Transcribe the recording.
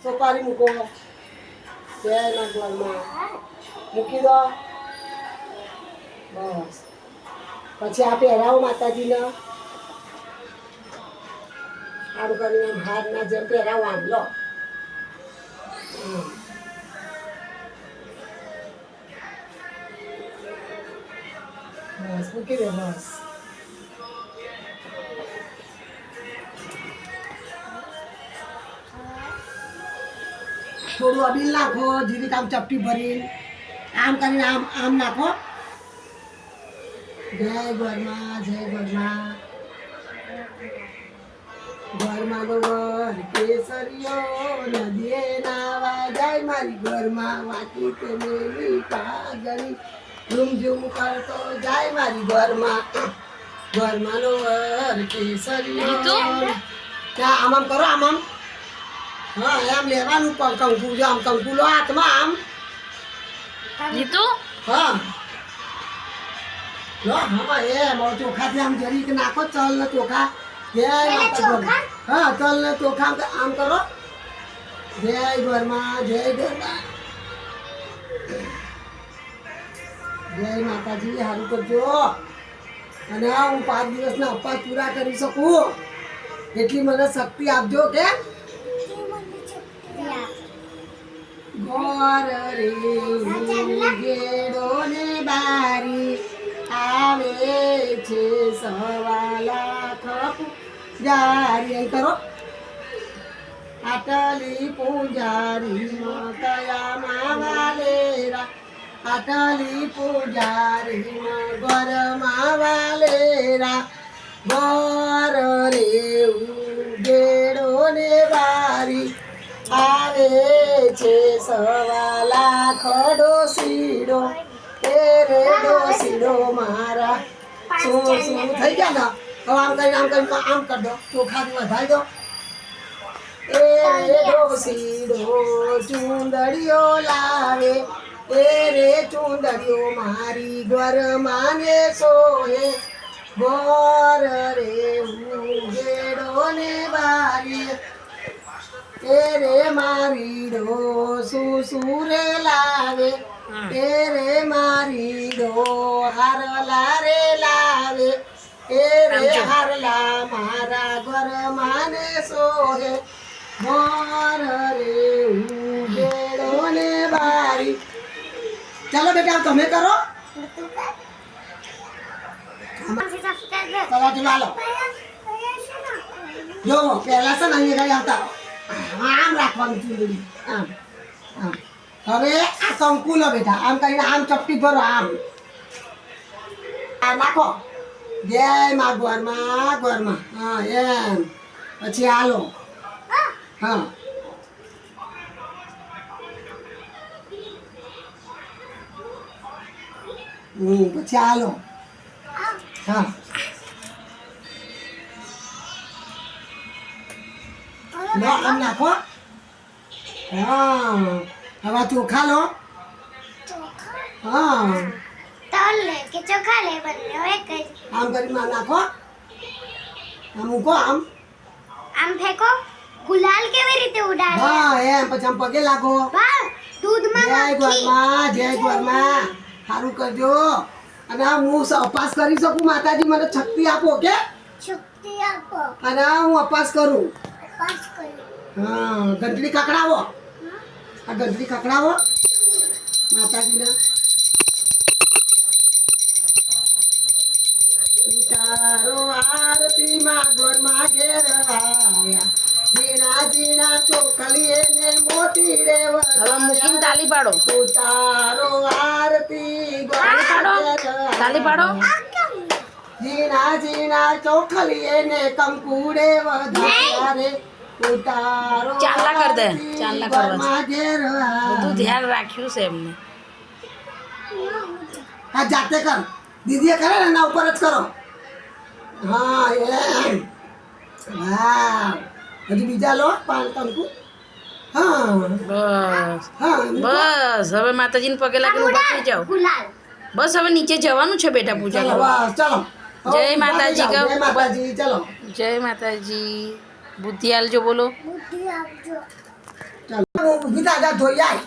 સોપારી મૂકો જય નાગલાલમાં મૂકી દો બસ પછી આ પહેરાવો માતાજીને સારું કરીને હાથના જેમ પહેરાવો આમ લો બસ મૂકી દે બસ થોડું અબીલ નાખો જીરીક આમ ચપટી ભરીને આમ કરીને આમ નાખો જય ગોરમાં ઘરમાં નો વર કેસરિયો નદીએ નાવા જાય મારી ઘરમાં વાંચી તે મેલી પાગળી ઝૂમ કરતો જાય મારી ઘરમાં નો વર કેસરિયો ત્યાં આમ કરો આમ હા એમ લેવાનું કંકુ જો આમ કંકુ લો હાથમાં આમ જીતુ હા લો હા એમ ચોખાથી આમ જરીક નાખો ચલ ને ચોખા જય માતા હા ચલ ને ચોખા આમ કરો જય ઘરમાં જય માતાજી સારું કરજો અને હું 5 દિવસના ઉપવાસ પૂરા કરી શકું એટલી મને શક્તિ આપજો કે ગોર રે ગેડો ને બારી આવે છે 1.25 લાખ પૂજારી અહીં કરો આટલી પૂજારી કયામાં વાલેરા આટલી પૂજારી ઘરમાં વાલેરા ગોર રે ગેડો ને બારી આવે છે 1.25 લાખ ડોસીડો એ રે ડોસીડો મારા શું થઈ ગયા ને હવે આમ કરી દો ચોખાથી વધારી દો એ રે ડોસીડો ચૂંદડીઓ લાવે એ રે ચૂંદડીઓ મારી ઘરમાં ને સોહે ગોર રે ઉગેડો ને બારી એ રે મારી ડો સુરે લાવે એ રે મારી ડો હારલા રે લાવે એ રે હારલા મારા ઘરમાં ને સોહે મોર રે ઉગેડો ને બારી ચાલો બેટા તમે કરો ચાલો જો પહેલા છે ને અહીંયા ગઈ આવતા આમ રાખવાનું ચૂંદડી આમ આમ હવે આ કંકુ લો બેટા આમ કરીને આમ ચપટી ભરો આમ આ નાખો જય માં ઘરમાં હા એમ પછી આલો હા પછી આલો હા લો આમ નાખો હા હવે ચોખા લો હા તલ લે કે ચોખા લે બંને હવે કઈ આમ કરી નાખો આમ મૂકો આમ ફેંકો ગુલાલ કેવી રીતે ઉડાડે હા એમ પછી આમ પગે લાગો વાહ દૂધમાં જય ઘરમાં સારું કરજો અને હું અપાસ કરી શકું માતાજી મને શક્તિ આપો કે શક્તિ આપો અને હું અપાસ કરું પાસ કર્યો હા ઘંટડી ખકડાવો આ ઘંટડી ખકડાવો માતાજીને ઉતારો આરતી માં ઘરમાં ઘેર આવ્યા ઝીણા ઝીણા ચોખલીએ ને મોતી રે હવે મૂકીને તાલી પાડો ઉતારો આરતી તાલી પાડો ઝીણા ઝીણા ચોખલીએ ને કંકુડે વધારે ઉતારો ચાંદલા કર દે ચાંદલા કરવા ઘરમાં ઘેર બધું ધ્યાન રાખ્યું છે એમને હા જાતે કર દીદીએ કરે ને એના ઉપર જ કરો હા એમ હા હજી બીજા લો પાન કંકુ હા બસ હા બસ હવે માતાજીને પગે લાગીને ઊભા થઈ જાઓ ગુલાલ બસ હવે નીચે જવાનું છે બેટા પૂજા ચલો કરવા બસ ચલો જય માતાજી જય કહો. માતાજી ચલો જય માતાજી બુદ્ધિ આલજો બોલો બુદ્ધિ આપજો ચાલો હું ગીતા જા ધોઈ આય